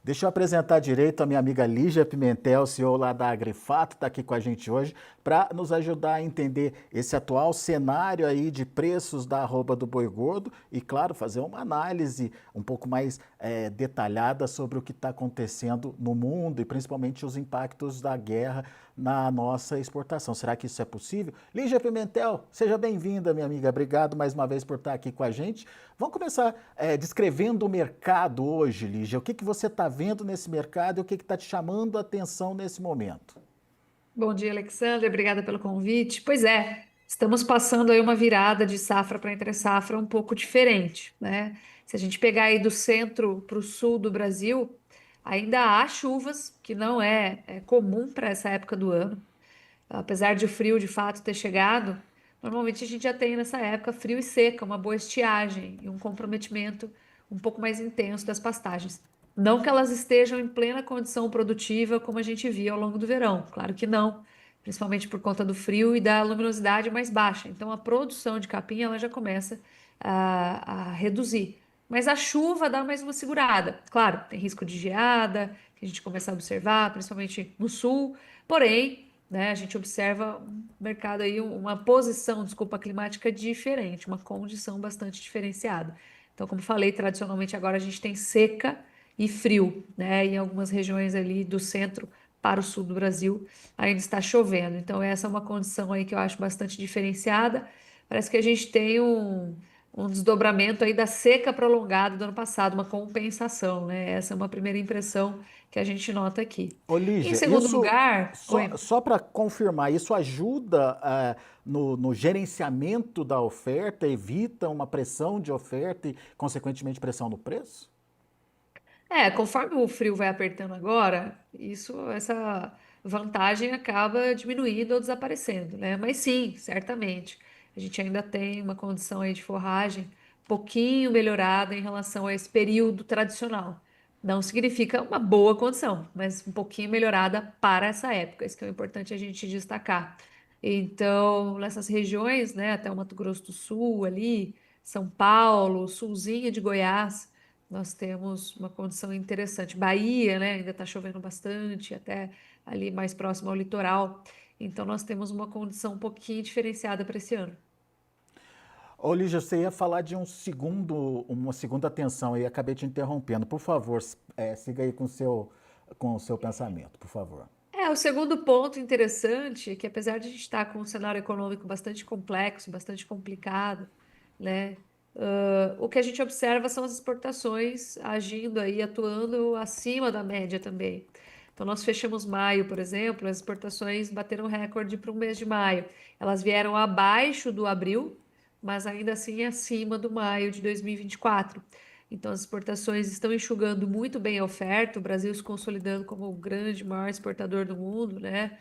Deixa eu apresentar direito a minha amiga Lígia Pimentel, CEO lá da Agrifato, está aqui com a gente hoje para nos ajudar a entender esse atual cenário aí de preços da arroba do boi gordo e, claro, fazer uma análise um pouco mais detalhada sobre o que está acontecendo no mundo e principalmente os impactos da guerra na nossa exportação. Será que isso é possível? Lígia Pimentel, seja bem-vinda, minha amiga. Obrigado mais uma vez por estar aqui com a gente. Vamos começar descrevendo o mercado hoje, Lígia. O que você está vendo nesse mercado e o que está te chamando a atenção nesse momento? Bom dia, Alexandre. Obrigada pelo convite. Pois é, estamos passando aí uma virada de safra para entre safra um pouco diferente, né? Se a gente pegar aí do centro para o sul do Brasil, ainda há chuvas, que não é comum para essa época do ano. Apesar de o frio de fato ter chegado, normalmente a gente já tem nessa época frio e seca, uma boa estiagem e um comprometimento um pouco mais intenso das pastagens. Não que elas estejam em plena condição produtiva como a gente via ao longo do verão, claro que não, principalmente por conta do frio e da luminosidade mais baixa. Então a produção de capim ela já começa a reduzir. Mas a chuva dá mais uma segurada. Claro, tem risco de geada, que a gente começa a observar, principalmente no sul, porém né? A gente observa um mercado aí, uma posição, desculpa, climática diferente, uma condição bastante diferenciada. Então, como falei, tradicionalmente agora a gente tem seca e frio, né? Em algumas regiões ali do centro para o sul do Brasil ainda está chovendo. Então, essa é uma condição aí que eu acho bastante diferenciada. Parece que a gente tem um desdobramento aí da seca prolongada do ano passado, uma compensação, né? Essa é uma primeira impressão que a gente nota aqui. Ô, Em Lígia, segundo isso, lugar, oi. só para confirmar, isso ajuda no gerenciamento da oferta, evita uma pressão de oferta e, consequentemente, pressão no preço? Conforme o frio vai apertando agora, essa vantagem acaba diminuindo ou desaparecendo, né? Mas sim, certamente, a gente ainda tem uma condição aí de forragem um pouquinho melhorada em relação a esse período tradicional. Não significa uma boa condição, mas um pouquinho melhorada para essa época. Isso que é importante a gente destacar. Então, nessas regiões, né, até o Mato Grosso do Sul ali, São Paulo, sulzinho de Goiás, nós temos uma condição interessante. Bahia, né, ainda está chovendo bastante, até ali mais próximo ao litoral. Então, nós temos uma condição um pouquinho diferenciada para esse ano. Ô, Lígia, você ia falar de uma segunda atenção aí, acabei te interrompendo. Por favor, siga aí com o seu pensamento, por favor. O segundo ponto interessante é que, apesar de a gente estar com um cenário econômico bastante complexo, bastante complicado, né, o que a gente observa são as exportações agindo aí, atuando acima da média também. Então, nós fechamos maio, por exemplo, as exportações bateram recorde para o mês de maio. Elas vieram abaixo do abril, mas ainda assim acima do maio de 2024. Então, as exportações estão enxugando muito bem a oferta, o Brasil se consolidando como o grande, maior exportador do mundo, né?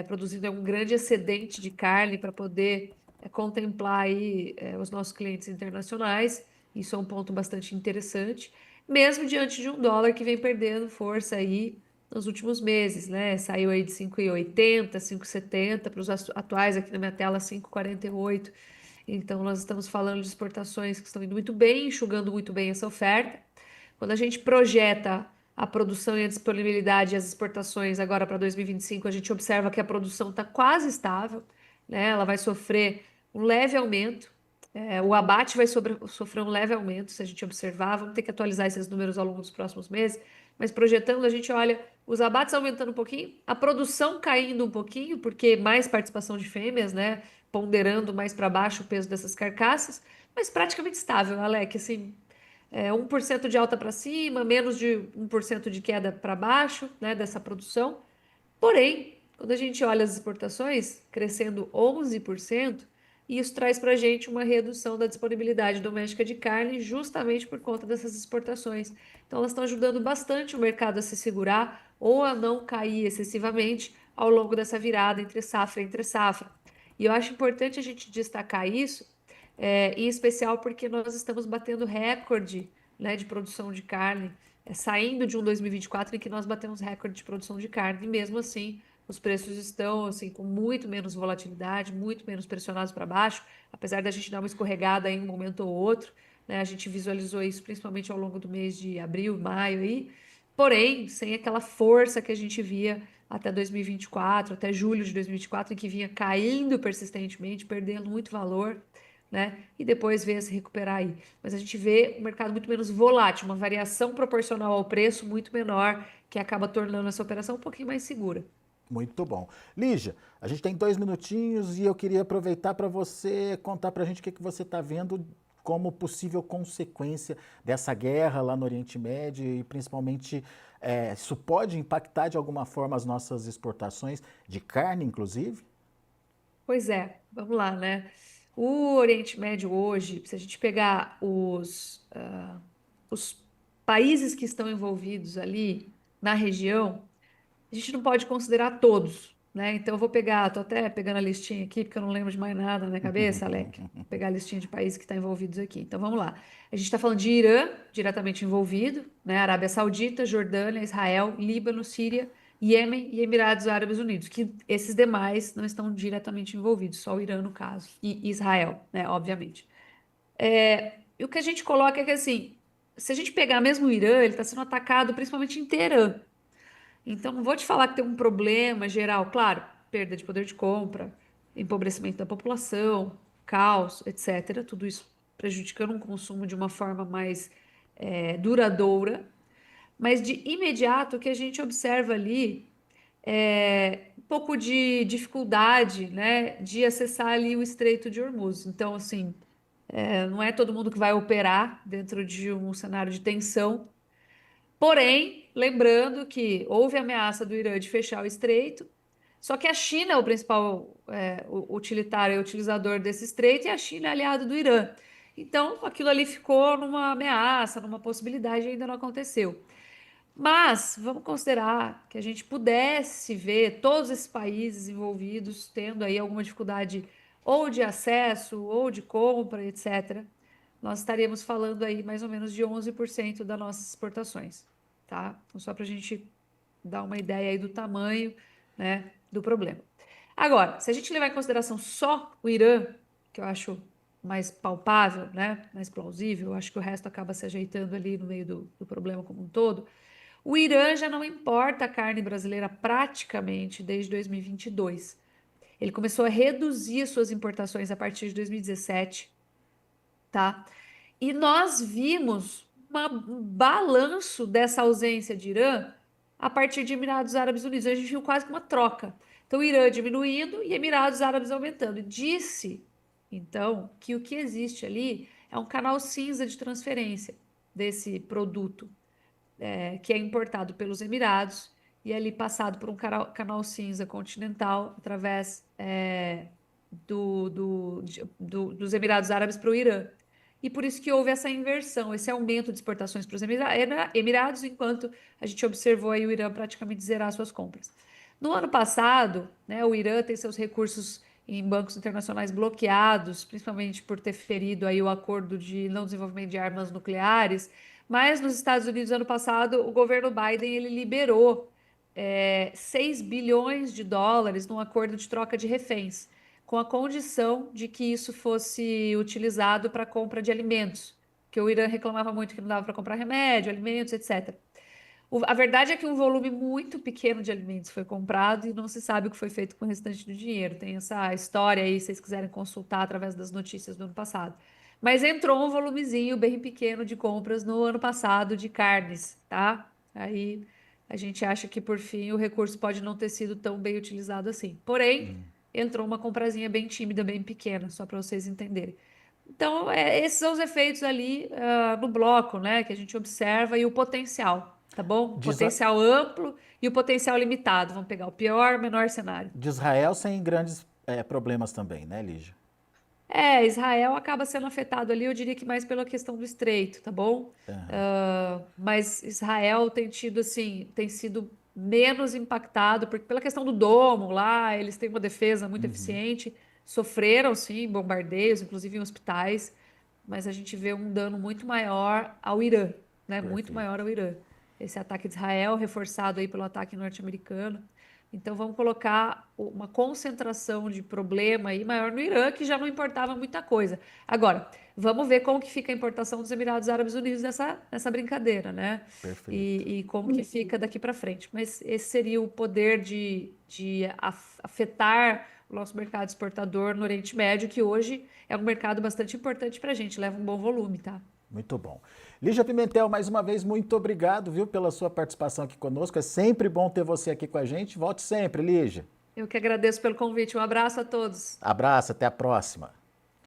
Produzindo um grande excedente de carne para poder contemplar aí, os nossos clientes internacionais. Isso é um ponto bastante interessante, mesmo diante de um dólar que vem perdendo força aí nos últimos meses, né? Saiu aí de 5,80, 5,70 para os atuais aqui na minha tela 5,48. Então, nós estamos falando de exportações que estão indo muito bem, enxugando muito bem essa oferta. Quando a gente projeta a produção e a disponibilidade e as exportações agora para 2025, a gente observa que a produção está quase estável, né? Ela vai sofrer um leve aumento. O abate vai sofrer um leve aumento, se a gente observar. Vamos ter que atualizar esses números ao longo dos próximos meses. Mas projetando, a gente olha os abates aumentando um pouquinho, a produção caindo um pouquinho, porque mais participação de fêmeas, né? Ponderando mais para baixo o peso dessas carcaças, mas praticamente estável, Alec, assim, 1% de alta para cima, menos de 1% de queda para baixo, né, dessa produção. Porém, quando a gente olha as exportações crescendo 11%, isso traz para a gente uma redução da disponibilidade doméstica de carne, justamente por conta dessas exportações. Então, elas estão ajudando bastante o mercado a se segurar ou a não cair excessivamente ao longo dessa virada entre safra e entre safra. E eu acho importante a gente destacar isso, em especial porque nós estamos batendo recorde, né, de produção de carne, saindo de um 2024 em que nós batemos recorde de produção de carne, e mesmo assim os preços estão assim com muito menos volatilidade, muito menos pressionados para baixo, apesar da gente dar uma escorregada em um momento ou outro, né, a gente visualizou isso principalmente ao longo do mês de abril, maio aí, porém, sem aquela força que a gente via até 2024, até julho de 2024, em que vinha caindo persistentemente, perdendo muito valor, né? E depois veio a se recuperar aí. Mas a gente vê um mercado muito menos volátil, uma variação proporcional ao preço muito menor, que acaba tornando essa operação um pouquinho mais segura. Muito bom. Lígia, a gente tem 2 minutinhos e eu queria aproveitar para você contar para a gente o que, que você está vendo como possível consequência dessa guerra lá no Oriente Médio e principalmente isso pode impactar de alguma forma as nossas exportações de carne, inclusive? Pois é, vamos lá, né? O Oriente Médio hoje, se a gente pegar os países que estão envolvidos ali na região, a gente não pode considerar todos, né? Então, eu vou pegar, tô até pegando a listinha aqui, porque eu não lembro de mais nada na minha cabeça, Alec. Vou pegar a listinha de países que estão envolvidos aqui. Então, vamos lá. A gente está falando de Irã, diretamente envolvido, né? Arábia Saudita, Jordânia, Israel, Líbano, Síria, Iêmen e Emirados Árabes Unidos, que esses demais não estão diretamente envolvidos, só o Irã no caso, e Israel, né? Obviamente. E o que a gente coloca é que, assim, se a gente pegar mesmo o Irã, ele está sendo atacado principalmente em Teherã. Então, não vou te falar que tem um problema geral, claro, perda de poder de compra, empobrecimento da população, caos, etc. Tudo isso prejudicando um consumo de uma forma mais duradoura. Mas de imediato, o que a gente observa ali é um pouco de dificuldade, né, de acessar ali o Estreito de Hormuz. Então, assim, não é todo mundo que vai operar dentro de um cenário de tensão. Porém, lembrando que houve ameaça do Irã de fechar o estreito, só que a China é o principal utilitário e utilizador desse estreito, e a China é aliado do Irã. Então, aquilo ali ficou numa ameaça, numa possibilidade, e ainda não aconteceu. Mas vamos considerar que a gente pudesse ver todos esses países envolvidos tendo aí alguma dificuldade ou de acesso, ou de compra, etc. Nós estaríamos falando aí mais ou menos de 11% das nossas exportações, tá? Então, só para a gente dar uma ideia aí do tamanho, né, do problema. Agora, se a gente levar em consideração só o Irã, que eu acho mais palpável, né, mais plausível, eu acho que o resto acaba se ajeitando ali no meio do problema como um todo. O Irã já não importa a carne brasileira praticamente desde 2022. Ele começou a reduzir suas importações a partir de 2017, tá? E nós vimos um balanço dessa ausência de Irã a partir de Emirados Árabes Unidos. A gente viu quase que uma troca. Então, o Irã diminuindo e Emirados Árabes aumentando. E disse, então, que o que existe ali é um canal cinza de transferência desse produto que é importado pelos Emirados e é ali passado por um canal cinza continental através dos Emirados Árabes para o Irã. E por isso que houve essa inversão, esse aumento de exportações para os Emirados, enquanto a gente observou aí o Irã praticamente zerar suas compras. No ano passado, né, o Irã tem seus recursos em bancos internacionais bloqueados, principalmente por ter ferido aí o acordo de não desenvolvimento de armas nucleares, mas nos Estados Unidos, ano passado, o governo Biden ele liberou 6 bilhões de dólares num acordo de troca de reféns, com a condição de que isso fosse utilizado para compra de alimentos, porque o Irã reclamava muito que não dava para comprar remédio, alimentos, etc. A verdade é que um volume muito pequeno de alimentos foi comprado e não se sabe o que foi feito com o restante do dinheiro. Tem essa história aí, se vocês quiserem consultar através das notícias do ano passado. Mas entrou um volumezinho bem pequeno de compras no ano passado de carnes, tá? Aí a gente acha que por fim o recurso pode não ter sido tão bem utilizado assim. Porém, entrou uma comprazinha bem tímida, bem pequena, só para vocês entenderem. Então, esses são os efeitos ali no bloco, né, que a gente observa e o potencial, tá bom? O De, Isra- potencial amplo e o potencial limitado. Vamos pegar o pior, menor cenário. de Israel sem grandes problemas também, né, Lígia? Israel acaba sendo afetado ali, eu diria que mais pela questão do estreito, tá bom? Mas Israel tem tido, assim, tem sido menos impactado porque pela questão do domo lá, eles têm uma defesa muito eficiente, sofreram, sim, bombardeios, inclusive em hospitais, mas a gente vê um dano muito maior ao Irã, né? Muito Perfeito. maior ao Irã. Esse ataque de Israel, reforçado aí pelo ataque norte-americano. Então vamos colocar uma concentração de problema aí maior no Irã, que já não importava muita coisa. Agora, vamos ver como que fica a importação dos Emirados Árabes Unidos nessa brincadeira, né? Perfeito. E como que fica daqui para frente. Mas esse seria o poder de afetar o nosso mercado exportador no Oriente Médio, que hoje é um mercado bastante importante para a gente, leva um bom volume, tá? Muito bom. Lígia Pimentel, mais uma vez, muito obrigado, viu, pela sua participação aqui conosco. É sempre bom ter você aqui com a gente. Volte sempre, Lígia. Eu que agradeço pelo convite. Um abraço a todos. Abraço, até a próxima.